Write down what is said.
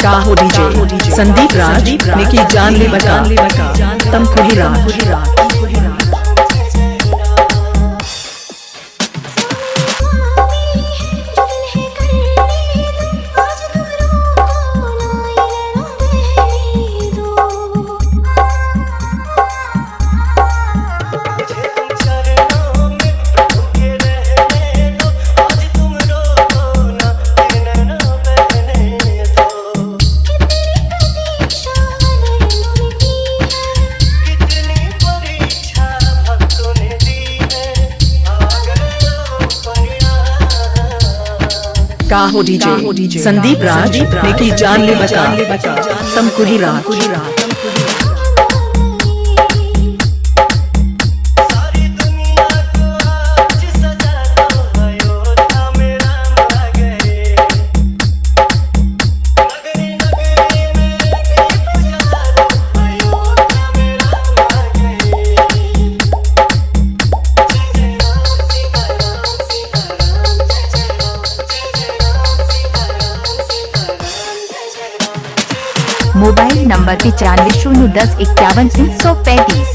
का हो डीजे संदीप राज ने की जान ले बका तम खुही राज। का हो डीजे संदीप राज ने की जान ले बका तम खुही राज। Mobile number 95 010 51 335।